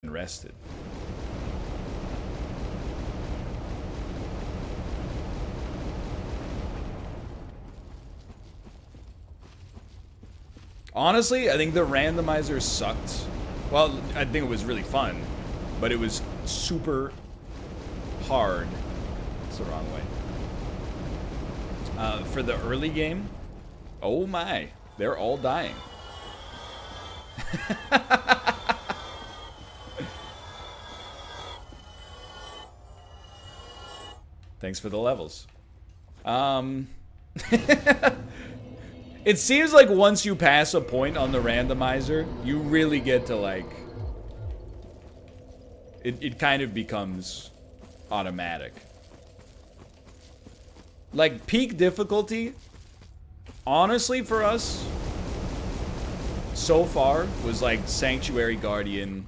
rested. Honestly, I think the randomizer sucked. Well, I think it was really fun, but it was super hard. That's the wrong way. For the early game, oh my, they're all dying. Thanks for the levels. It seems like once you pass a point on the randomizer, you really get to like... It kind of becomes automatic. Like, peak difficulty, honestly for us, so far, was like Sanctuary Guardian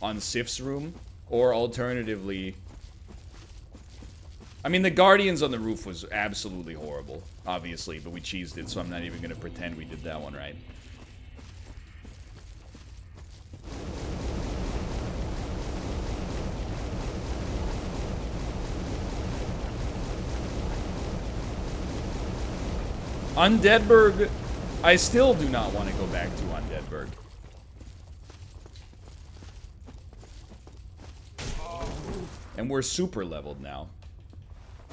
on Sif's room, or alternatively... I mean, the Guardians on the roof was absolutely horrible, obviously, but we cheesed it, so I'm not even going to pretend we did that one right. Undeadburg, I still do not want to go back to Undeadburg. And we're super leveled now.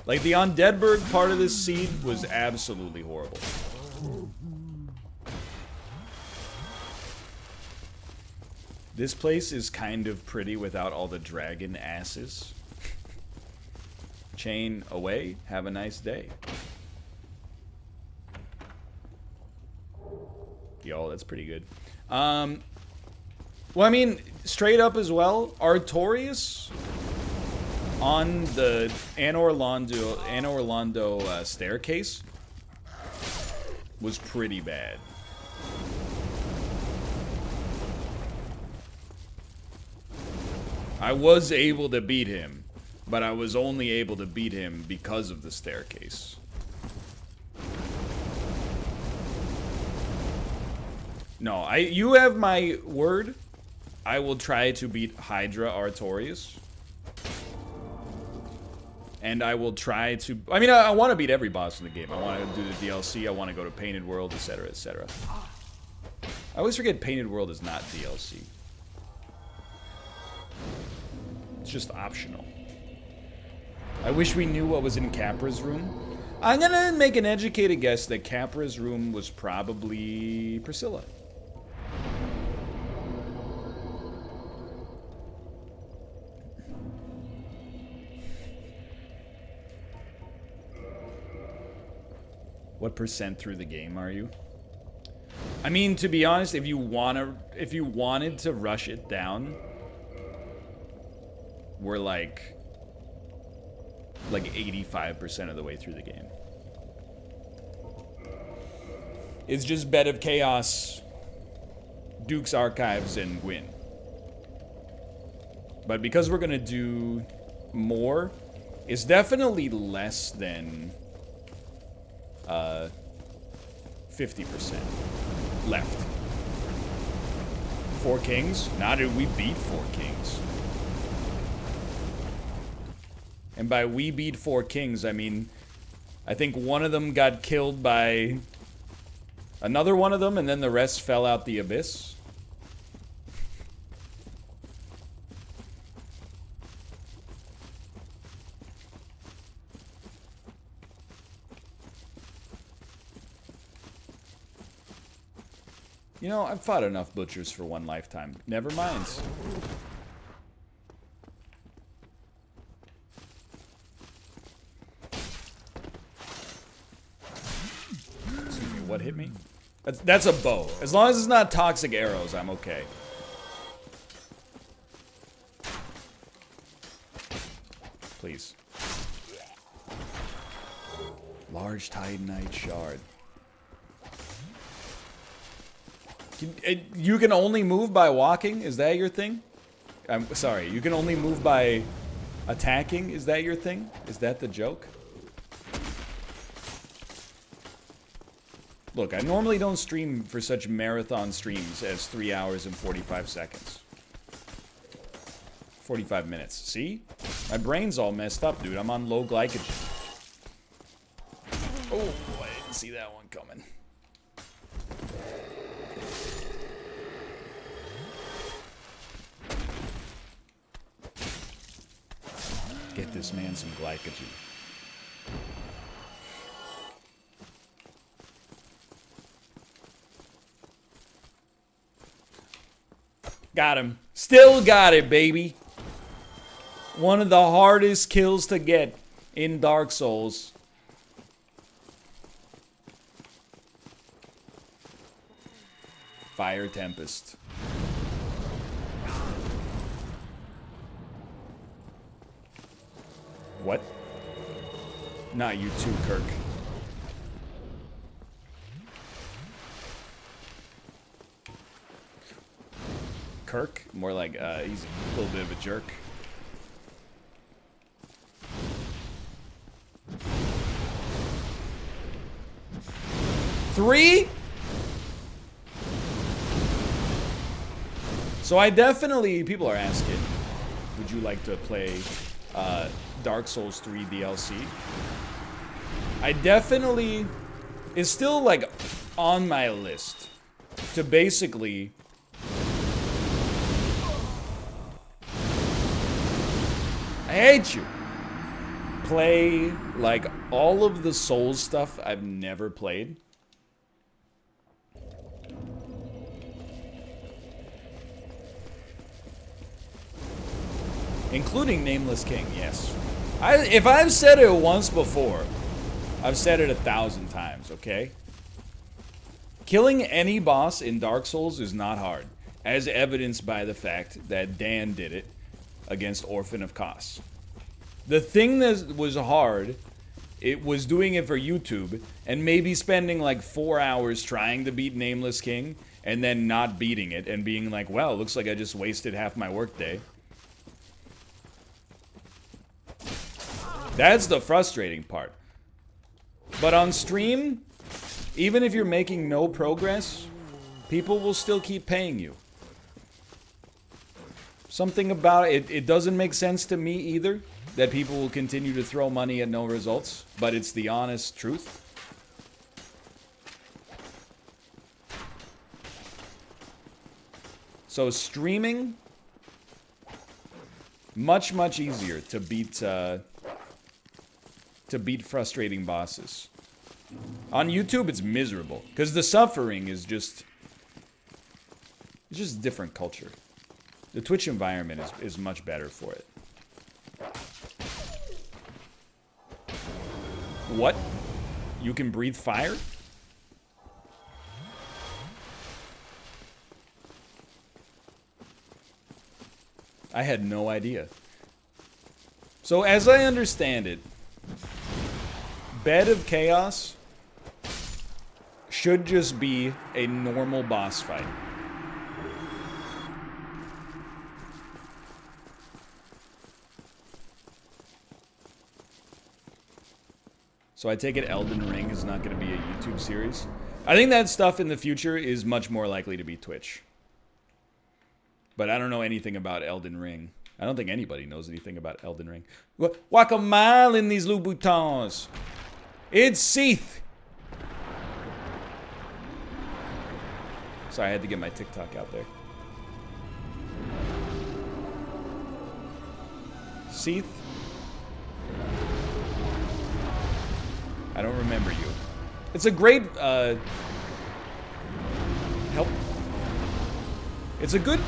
Like, the Undeadburg part of this seed was absolutely horrible. This place is kind of pretty without all the dragon asses. Chain away. Have a nice day. Yo, that's pretty good. Well, I mean, straight up as well, Artorias on the Anor Londo staircase was pretty bad. I was able to beat him, but I was only able to beat him because of the staircase. No, you have my word. I will try to beat Hydra Artorias. And I will try to... I mean, I want to beat every boss in the game. I want to do the DLC. I want to go to Painted World, etc., etc. I always forget Painted World is not DLC. It's just optional. I wish we knew what was in Capra's room. I'm going to make an educated guess that Capra's room was probably Priscilla. What percent through the game are you? I mean, to be honest, if you wanted to rush it down, we're like 85% of the way through the game. It's just Bed of Chaos, Duke's Archives, and Gwyn. But because we're gonna do more, it's definitely less than 50% left. 4 Kings? Nah, dude, we beat 4 Kings. And by we beat 4 Kings, I mean, I think one of them got killed by another one of them, and then the rest fell out the abyss. You know, I've fought enough butchers for one lifetime. Never mind. Excuse me, what hit me? That's a bow. As long as it's not toxic arrows, I'm okay. Please. Large Titanite shard. You can only move by walking? Is that your thing? I'm sorry, you can only move by attacking? Is that your thing? Is that the joke? Look, I normally don't stream for such marathon streams as 3 hours and 45 seconds. 45 minutes. See? My brain's all messed up, dude. I'm on low glycogen. Oh, I didn't see that one coming. Get this man some glycogen. Got him. Still got it, baby. One of the hardest kills to get in Dark Souls. Fire Tempest. What? Not you too, Kirk. Kirk? More like, he's a little bit of a jerk. Three? So I definitely, people are asking, would you like to play Dark Souls 3 DLC? I definitely, it's still like on my list to basically I hate you. Play like all of the Souls stuff I've never played. Including Nameless King, yes. If I've said it once before, I've said it 1,000 times, okay? Killing any boss in Dark Souls is not hard, as evidenced by the fact that Dan did it against Orphan of Kos. The thing that was hard, it was doing it for YouTube, and maybe spending like 4 hours trying to beat Nameless King, and then not beating it, and being like, well, looks like I just wasted half my workday. That's the frustrating part. But on stream, even if you're making no progress, people will still keep paying you. Something about it, it doesn't make sense to me either, that people will continue to throw money at no results, but it's the honest truth. So streaming, much easier to beat frustrating bosses. On YouTube, it's miserable because the suffering is just, it's just a different culture. The Twitch environment is much better for it. What? You can breathe fire? I had no idea. So as I understand it, Bed of Chaos should just be a normal boss fight. So I take it Elden Ring is not going to be a YouTube series. I think that stuff in the future is much more likely to be Twitch. But I don't know anything about Elden Ring. I don't think anybody knows anything about Elden Ring. Walk a mile in these Louboutins. It's Seath. Sorry, I had to get my TikTok out there. Seath? I don't remember you. It's a great, help. It's a good,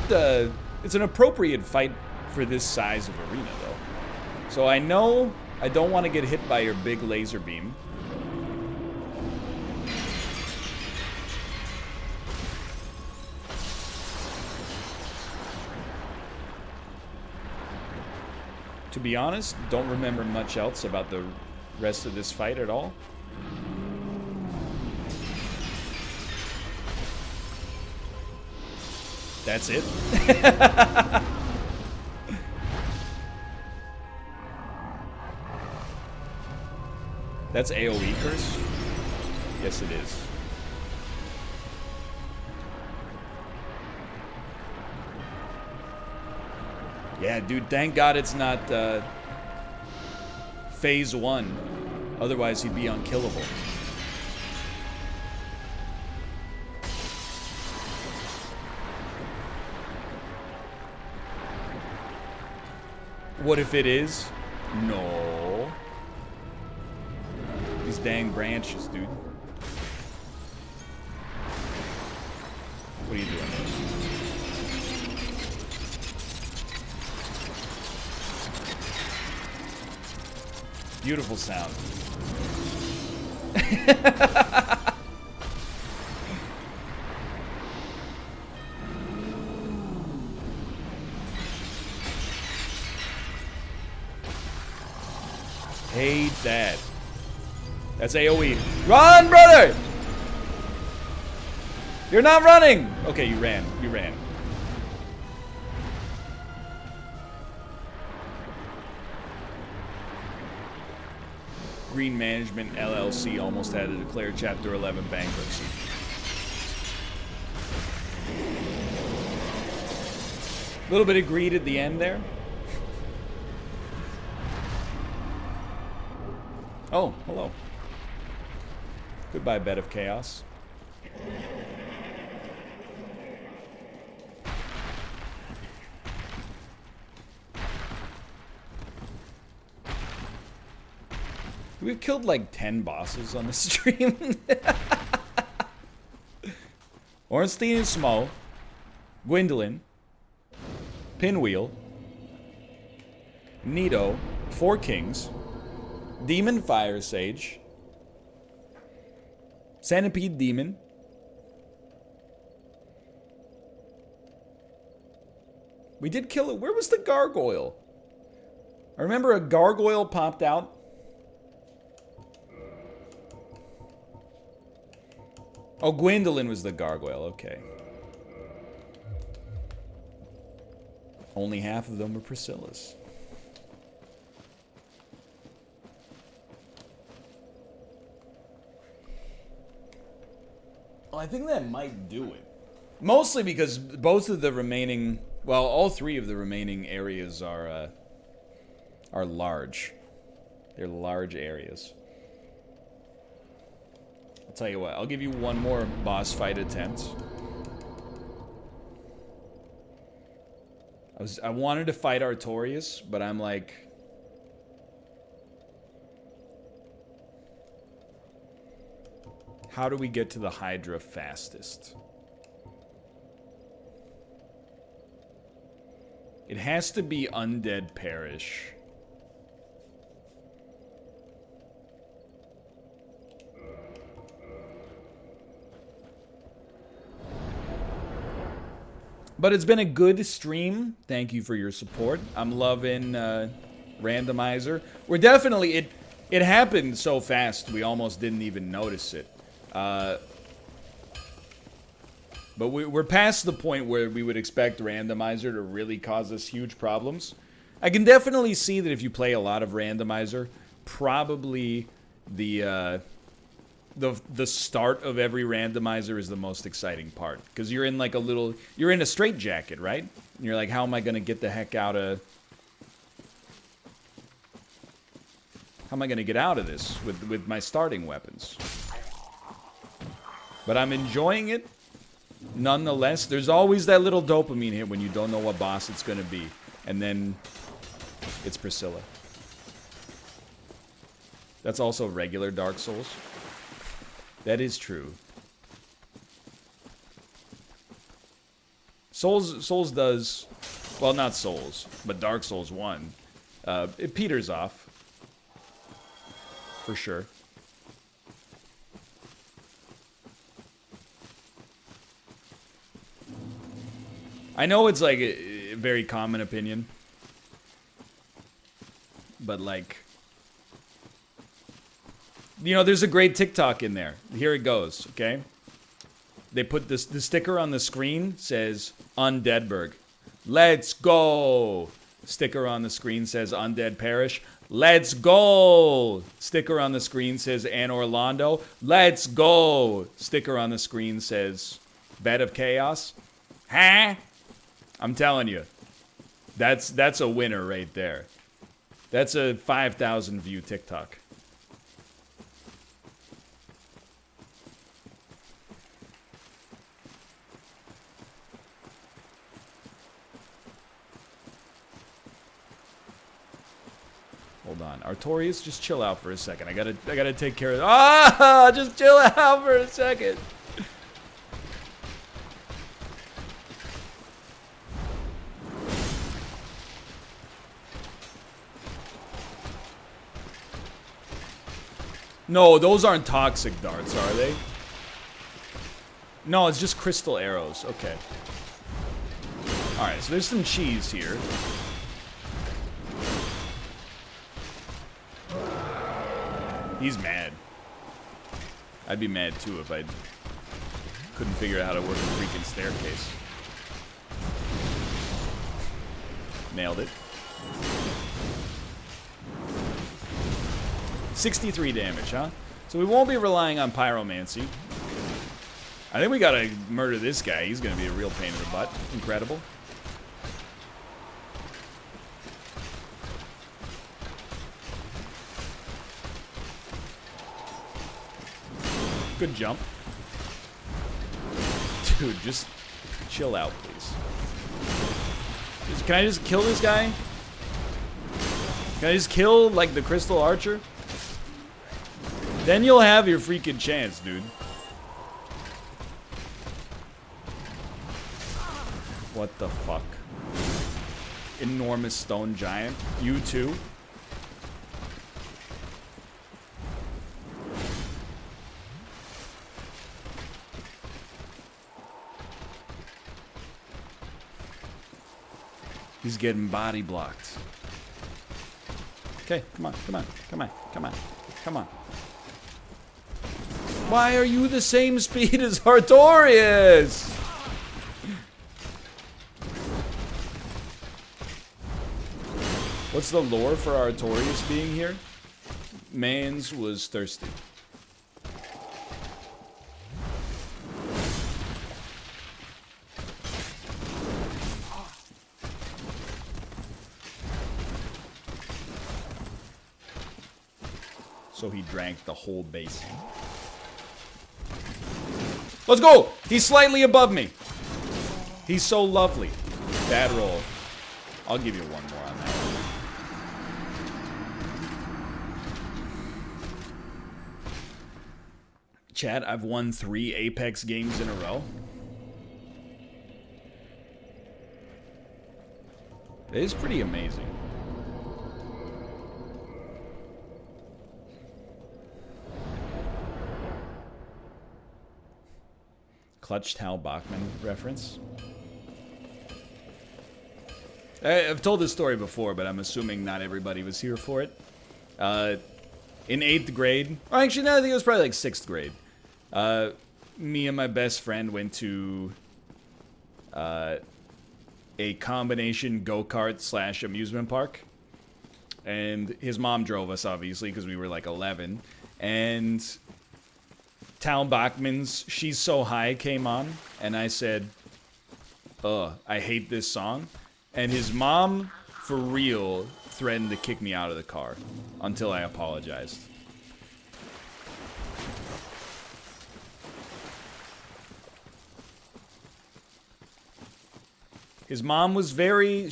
it's an appropriate fight for this size of arena, though. So I know I don't want to get hit by your big laser beam. To be honest, don't remember much else about the rest of this fight at all. That's it? That's AoE curse? Yes, it is. Yeah, dude, thank God it's not phase 1. Otherwise, he'd be unkillable. What if it is? No. These dang branches, dude. What are you doing? Beautiful sound. Hate that. That's AoE. Run, brother! You're not running! Okay, you ran. You ran. Green Management LLC almost had to declare Chapter 11 bankruptcy. A little bit of greed at the end there. Oh, hello. Goodbye, Bed of Chaos. We've killed like 10 bosses on the stream. Ornstein and Smo, Gwendolyn, Pinwheel, Nito, 4 Kings, Demon Fire Sage, Centipede Demon, we did kill it. Where was the gargoyle? I remember a gargoyle popped out. Oh, Gwendolyn was the gargoyle, okay. Only half of them were Priscilla's. Well, I think that might do it. Mostly because both of the remaining, well, all 3 of the remaining areas are large. They're large areas. I'll tell you what, I'll give you one more boss fight attempt. I wanted to fight Artorias, but I'm like, how do we get to the Hydra fastest? It has to be Undead Parish. But it's been a good stream. Thank you for your support. I'm loving Randomizer. We're definitely, it happened so fast we almost didn't even notice it. But we're past the point where we would expect Randomizer to really cause us huge problems. I can definitely see that if you play a lot of Randomizer, probably the start of every Randomizer is the most exciting part. Because you're in like you're in a straitjacket, right? And you're like, how am I going to get the heck out of... How am I going to get out of this with my starting weapons? But I'm enjoying it. Nonetheless, there's always that little dopamine hit when you don't know what boss it's going to be. And then it's Priscilla. That's also regular Dark Souls. That is true. Souls does... Well, not Souls, but Dark Souls 1. It peters off. For sure. I know it's like a very common opinion. But like... You know, there's a great TikTok in there. Here it goes, okay? They put the sticker on the screen, says Undeadburg. Let's go! Sticker on the screen says Undead Parish. Let's go! Sticker on the screen says Anor Londo. Let's go! Sticker on the screen says Bed of Chaos. Huh? I'm telling you. That's a winner right there. That's a 5,000 view TikTok. Hold on, Artorias, just chill out for a second. I gotta take care of. Ah, just chill out for a second. No, those aren't toxic darts, are they? No, it's just crystal arrows. Okay. Alright, so there's some cheese here. He's mad. I'd be mad too if I couldn't figure out how to work a freaking staircase. Nailed it. 63 damage, huh? So we won't be relying on pyromancy. I think we gotta murder this guy. He's gonna be a real pain in the butt. Incredible. Good jump. Dude, just chill out, please. Can I just kill this guy? Can I just kill, like, the Crystal Archer? Then you'll have your freaking chance, dude. What the fuck? Enormous stone giant. You too? He's getting body blocked. Okay, come on, come on, come on, come on, come on. Why are you the same speed as Artorias? What's the lore for Artorias being here? Mans was thirsty. So he drank the whole basin. Let's go! He's slightly above me. He's so lovely. Bad roll. I'll give you one more on that. Chat, I've won 3 Apex games in a row. It is pretty amazing. Clutch Tal Bachman reference. I've told this story before, but I'm assuming not everybody was here for it. In 8th grade, or actually, no, I think it was probably like 6th grade. Me and my best friend went to a combination go-kart / amusement park. And his mom drove us, obviously, because we were like 11. And Tal Bachman's She's So High came on, and I said, I hate this song. And his mom, for real, threatened to kick me out of the car until I apologized. His mom was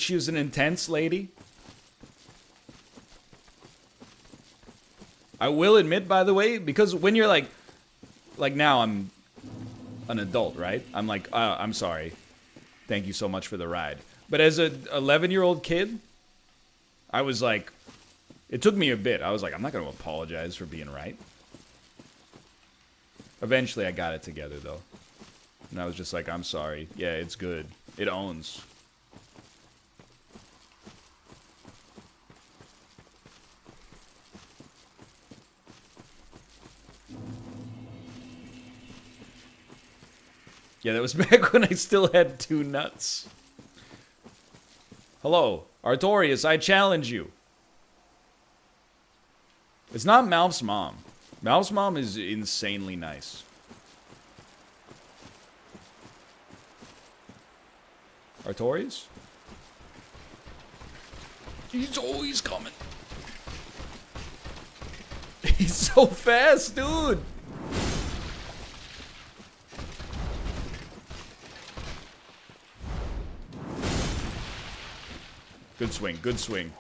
she was an intense lady. I will admit, by the way, because when you're like now I'm an adult, right? I'm like, I'm sorry. Thank you so much for the ride. But as a 11-year-old kid, I was like, it took me a bit. I was like, I'm not going to apologize for being right. Eventually, I got it together, though. And I was just like, I'm sorry. Yeah, it's good. It owns. Yeah, that was back when I still had 2 nuts. Hello, Artorias, I challenge you. It's not Malf's mom. Malf's mom is insanely nice. Artorias? He's always coming. He's so fast, dude. Good swing, good swing.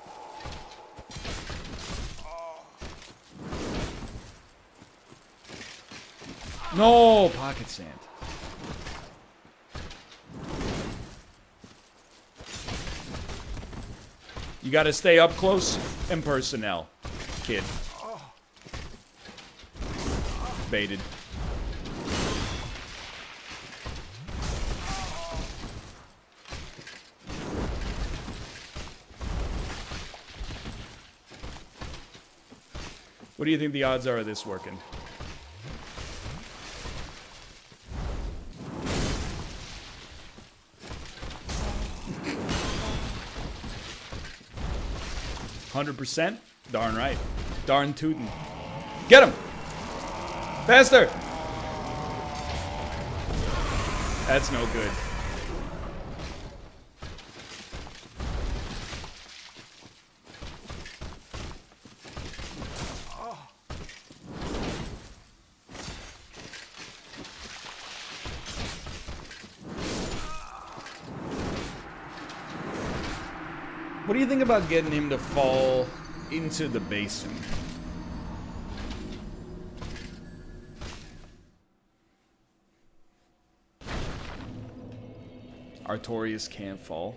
No, pocket sand. You gotta stay up close and personnel, kid. Baited. What do you think the odds are of this working? %? Darn right. Darn tootin'. Get him! Faster! That's no good. What do you think about getting him to fall into the basin? Artorias can't fall.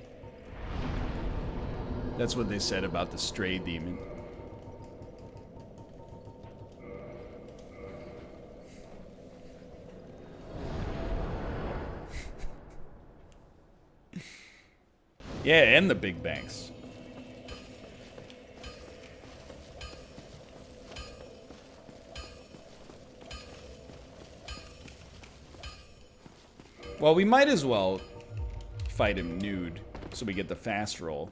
That's what they said about the stray demon. Yeah, and the big banks. Well, we might as well fight him nude so we get the fast roll.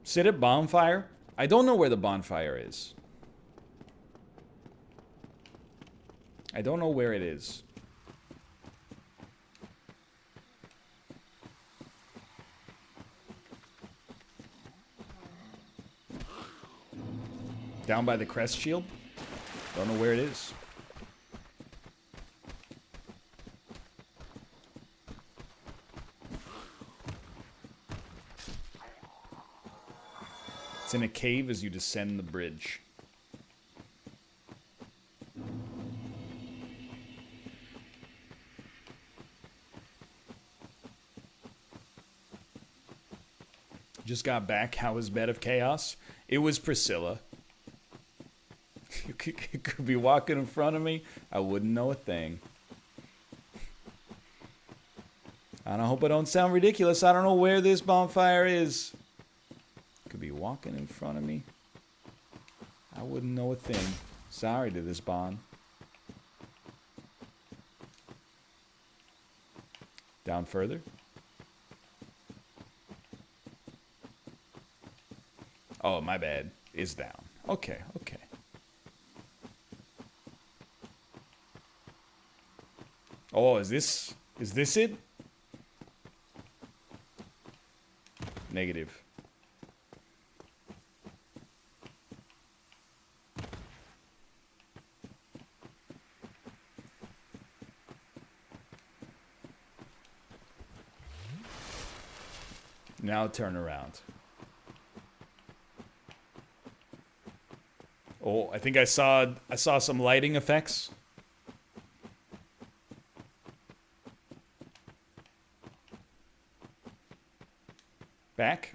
Sit at bonfire? I don't know where the bonfire is. I don't know where it is. Down by the crest shield? Don't know where it is. It's in a cave as you descend the bridge. Just got back. How was Bed of Chaos? It was Priscilla. You could be walking in front of me. I wouldn't know a thing. I hope I don't sound ridiculous. I don't know where this bonfire is. Could be walking in front of me. I wouldn't know a thing. Sorry to this bond. Down further. Oh, my bad. Is down. Okay, okay. Oh, is this it? Negative. Now turn around. Oh, I think I saw some lighting effects. Back.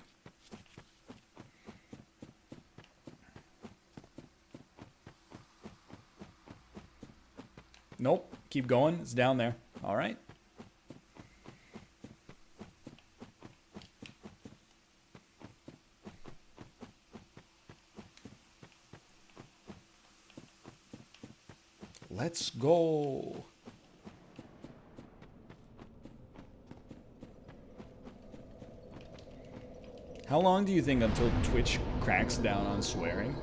Nope. Keep going. It's down there. All right. Let's go. How long do you think until Twitch cracks down on swearing?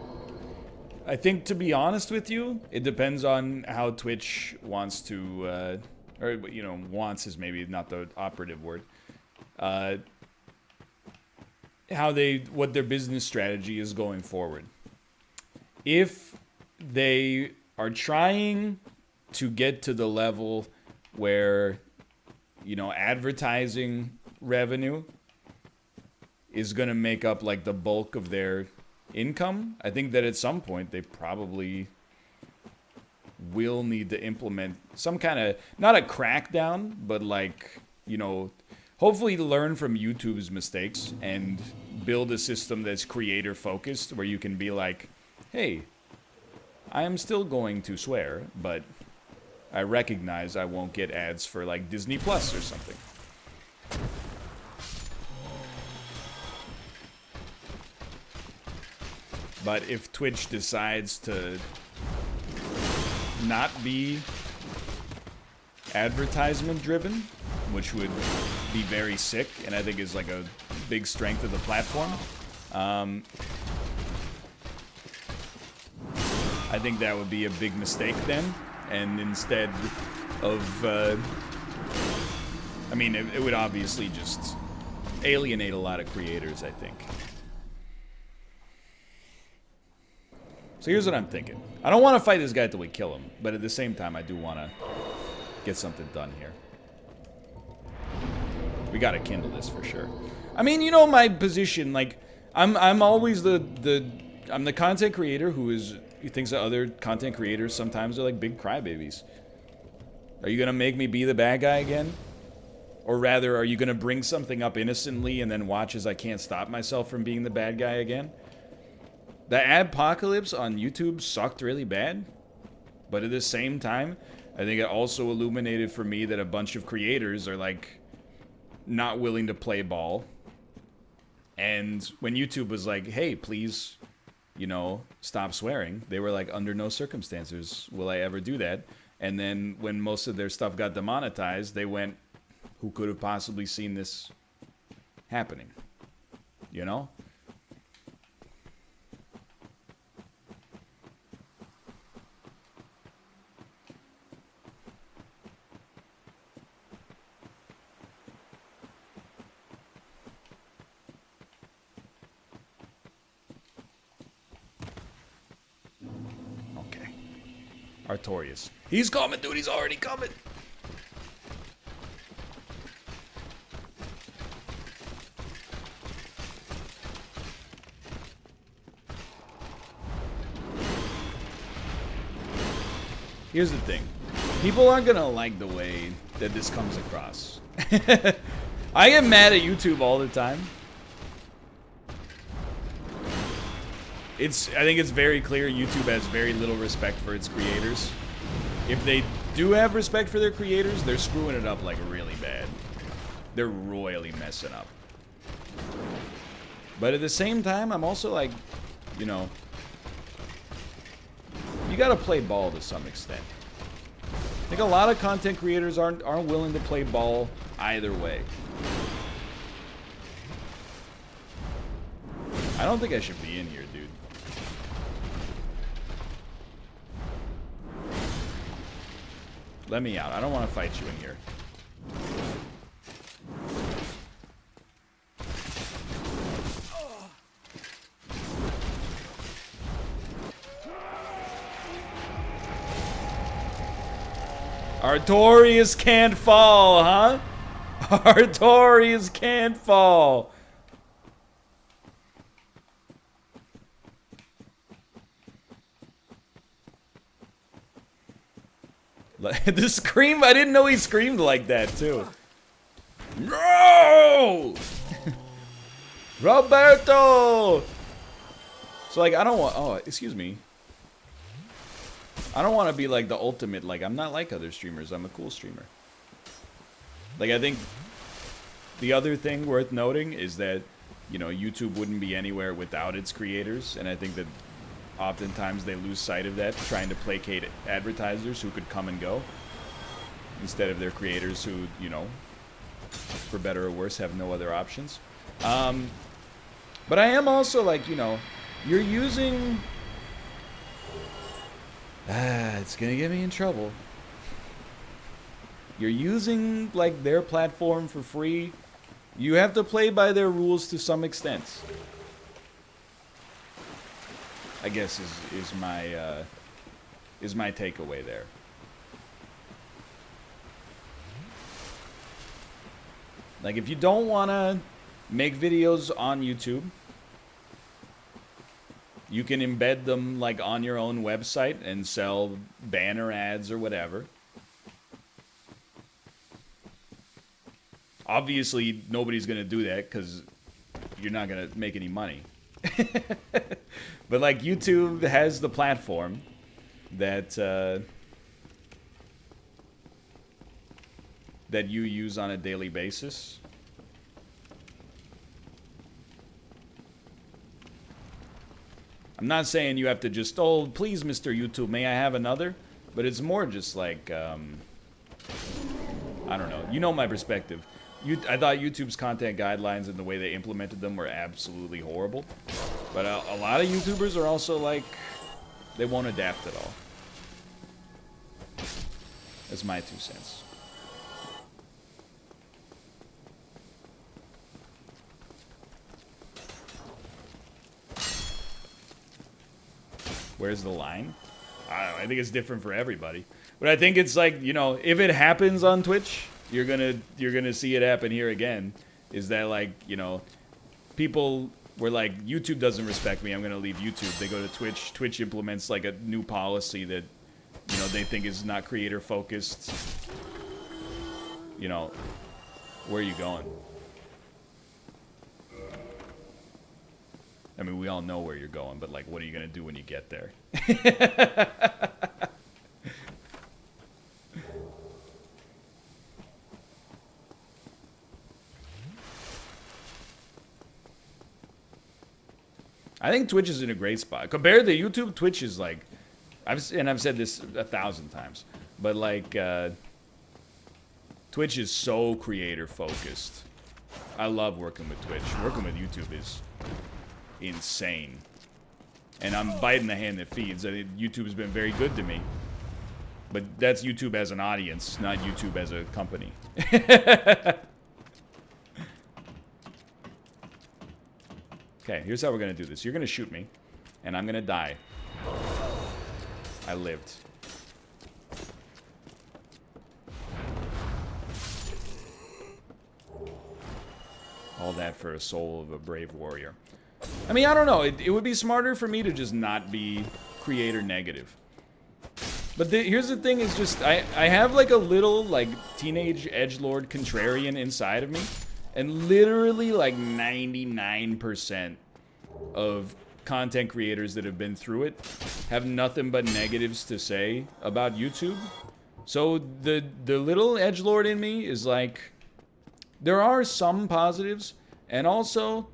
I think, to be honest with you, it depends on how Twitch wants to, or, you know, wants is maybe not the operative word. what their business strategy is going forward. If they are trying to get to the level where, you know, advertising revenue is going to make up like the bulk of their income, I think that at some point they probably will need to implement some kind of, not a crackdown, but like, you know, hopefully learn from YouTube's mistakes and build a system that's creator focused where you can be like, hey, I am still going to swear, but I recognize I won't get ads for like Disney Plus or something. But if Twitch decides to not be advertisement driven, which would be very sick, and I think is like a big strength of the platform, I think that would be a big mistake then. And instead of, I mean, it would obviously just alienate a lot of creators, I think. So here's what I'm thinking. I don't want to fight this guy till we kill him, but at the same time, I do want to get something done here. We gotta kindle this for sure. I mean, you know my position. Like, I'm always I'm the content creator who thinks that other content creators sometimes are like big crybabies. Are you gonna make me be the bad guy again? Or rather, are you gonna bring something up innocently and then watch as I can't stop myself from being the bad guy again? The adpocalypse on YouTube sucked really bad, but at the same time, I think it also illuminated for me that a bunch of creators are like not willing to play ball. And when YouTube was like, hey, please, you know, stop swearing, they were like, under no circumstances will I ever do that. And then when most of their stuff got demonetized, they went, who could have possibly seen this happening? You know? Artorias. He's coming, dude. He's already coming. Here's the thing. People aren't gonna like the way that this comes across. I get mad at YouTube all the time. I think it's very clear YouTube has very little respect for its creators. If they do have respect for their creators, they're screwing it up like really bad. They're royally messing up. But at the same time, I'm also like, you know, you gotta play ball to some extent. I think a lot of content creators aren't willing to play ball either way. I don't think I should be in here, dude. Let me out. I don't want to fight you in here. Artorias can't fall, huh? Artorias can't fall. The scream, I didn't know he screamed like that, too. No! Roberto! So, like, I don't want, oh, excuse me. I don't want to be, like, the ultimate, like, I'm not like other streamers. I'm a cool streamer. Like, I think the other thing worth noting is that, you know, YouTube wouldn't be anywhere without its creators, and I think that oftentimes they lose sight of that, trying to placate advertisers who could come and go, instead of their creators who, you know, for better or worse, have no other options. But I am also like, you know, you're using... it's gonna get me in trouble. You're using, like, their platform for free You have to play by their rules to some extent. I guess is my takeaway there. Like, if you don't want to make videos on YouTube, you can embed them, like, on your own website and sell banner ads or whatever. Obviously, nobody's going to do that because you're not going to make any money. But, like, YouTube has the platform that that you use on a daily basis. I'm not saying you have to just, oh, please, Mr. YouTube, may I have another? But it's more just like, I don't know. You know my perspective. I thought YouTube's content guidelines and the way they implemented them were absolutely horrible. But a lot of YouTubers are also like, they won't adapt at all. That's my 2 cents. Where's the line? I don't know. I think it's different for everybody. But I think it's like, you know, if it happens on Twitch, you're gonna see it happen here again. Is that, like, you know, people were like, YouTube doesn't respect me, I'm gonna leave YouTube. They go to Twitch. Twitch implements like a new policy that, you know, they think is not creator focused. You know, where are you going? I mean, we all know where you're going, but, like, what are you going to do when you get there? I think Twitch is in a great spot. Compared to YouTube, Twitch is, like... I've said this 1,000 times, but, like, Twitch is so creator-focused. I love working with Twitch. Working with YouTube is insane. And I'm biting the hand that feeds. I mean, YouTube's been very good to me. But that's YouTube as an audience, not YouTube as a company. Okay, here's how we're going to do this. You're going to shoot me, and I'm going to die. I lived. All that for a soul of a brave warrior. I mean, I don't know. It would be smarter for me to just not be creator negative. But here's the thing, is just, I have like a little, like, teenage edgelord contrarian inside of me. And literally, like, 99% of content creators that have been through it have nothing but negatives to say about YouTube. So the little edgelord in me is like, there are some positives, and also,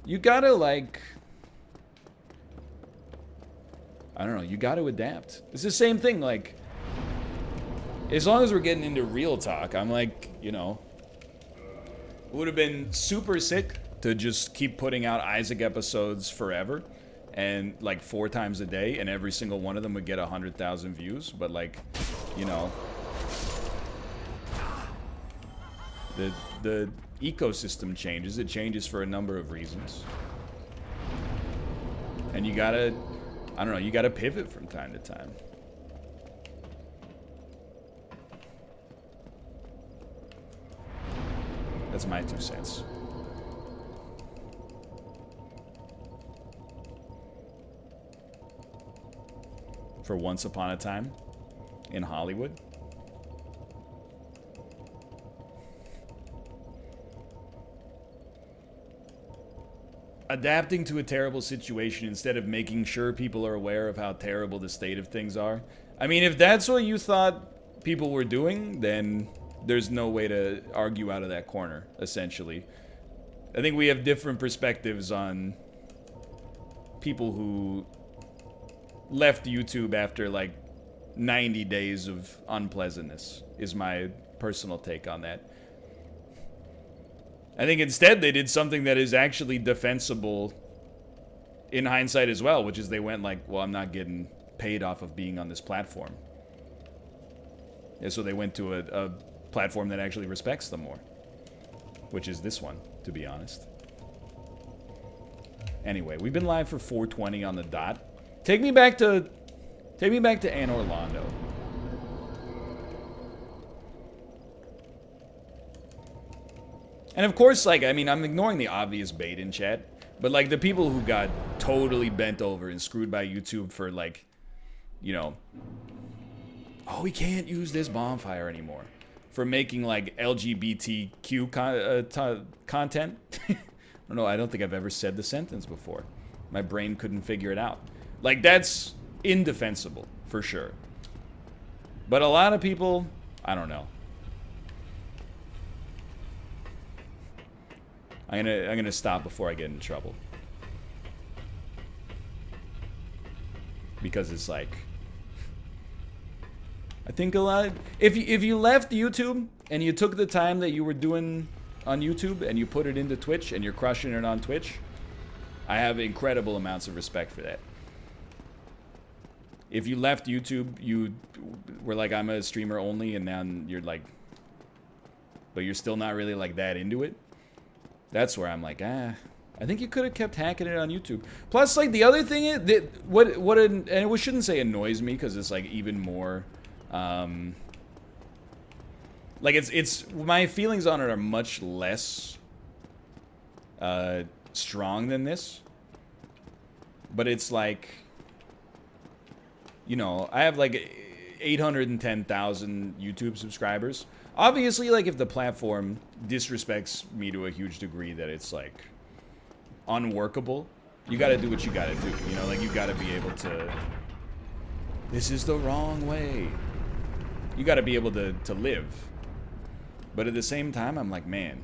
you gotta, like, I don't know, you gotta adapt. It's the same thing, like, as long as we're getting into real talk, I'm like, you know, it would have been super sick to just keep putting out Isaac episodes forever, and, like, 4 times a day, and every single one of them would get 100,000 views, but, like, you know, the ecosystem changes. It changes for a number of reasons. And you gotta, I don't know, you gotta pivot from time to time. That's my 2 cents. For Once Upon a Time in Hollywood. Adapting to a terrible situation instead of making sure people are aware of how terrible the state of things are. I mean, if that's what you thought people were doing, then there's no way to argue out of that corner, essentially. I think we have different perspectives on people who left YouTube after, like, 90 days of unpleasantness, is my personal take on that. I think instead they did something that is actually defensible in hindsight as well, which is they went like, well, I'm not getting paid off of being on this platform. And so they went to a platform that actually respects them more. which is this one, to be honest. Anyway, we've been live for 4:20 on the dot. Take me back to Anor Londo. And of course, like, I mean, I'm ignoring the obvious bait in chat, but like the people who got totally bent over and screwed by YouTube for like, you know, oh, we can't use this bonfire anymore, for making like LGBTQ content. I don't know, I don't think I've ever said the sentence before. My brain couldn't figure it out. Like, that's indefensible, for sure. But a lot of people, I don't know. I'm gonna stop before I get in trouble. Because it's like, I think a lot, if you left YouTube and you took the time that you were doing on YouTube and you put it into Twitch and you're crushing it on Twitch, I have incredible amounts of respect for that. If you left YouTube, you were like, I'm a streamer only, and now you're like, but you're still not really like that into it, that's where I'm like, I think you could have kept hacking it on YouTube. Plus, like, the other thing is, and we shouldn't say annoys me, because it's like even more, like, it's my feelings on it are much less strong than this. But it's like, you know, I have like 810,000 YouTube subscribers. Obviously, like, if the platform disrespects me to a huge degree that it's like unworkable, you gotta do what you gotta do. You know, like, you gotta be able to, this is the wrong way. You gotta be able to live. But at the same time, I'm like, man,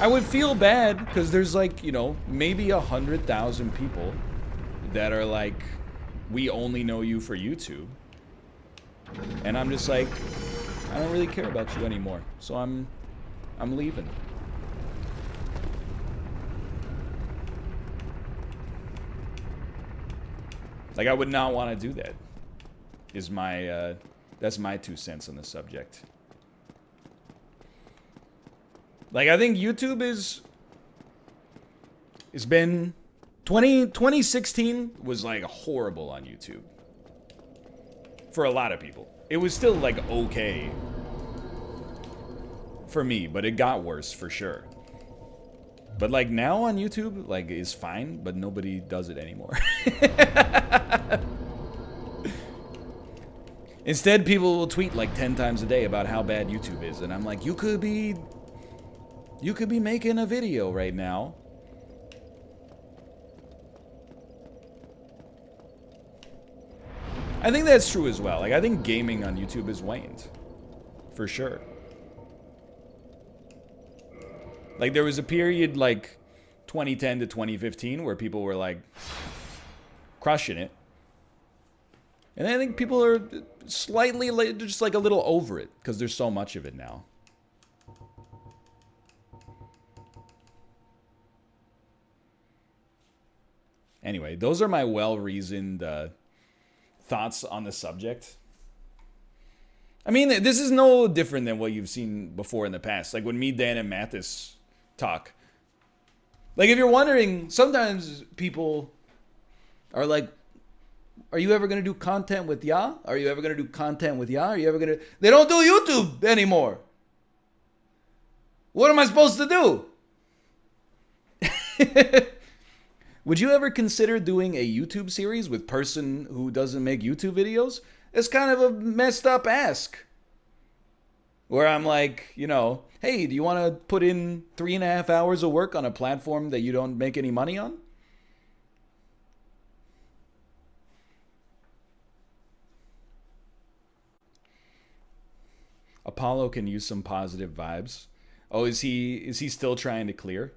I would feel bad because there's like, you know, maybe 100,000 people that are like, we only know you for YouTube. And I'm just like, I don't really care about you anymore. So I'm leaving. Like, I would not want to do that. Is my, that's my 2 cents on the subject. Like, I think YouTube it's been, 2016 was like horrible on YouTube. For a lot of people. It was still like okay for me, but it got worse for sure. But like now on YouTube, like, is fine, but nobody does it anymore. Instead, people will tweet like 10 times a day about how bad YouTube is, and I'm like, you could be making a video right now. I think that's true as well. Like, I think gaming on YouTube has waned. For sure. Like, there was a period, like, 2010 to 2015 where people were, like, crushing it. And I think people are slightly, just, like, a little over it. Because there's so much of it now. Anyway, those are my well-reasoned thoughts on the subject. I mean, this is no different than what you've seen before in the past. Like when me, Dan, and Mathis talk. Like, if you're wondering, sometimes people are like, are you ever going to do content with Ya? Are you ever going to do content with Ya? Are you ever going to... They don't do YouTube anymore. What am I supposed to do? Would you ever consider doing a YouTube series with person who doesn't make YouTube videos? It's kind of a messed up ask. Where I'm like, you know, hey, do you want to put in 3.5 hours of work on a platform that you don't make any money on? Apollo can use some positive vibes. Oh, is he still trying to clear?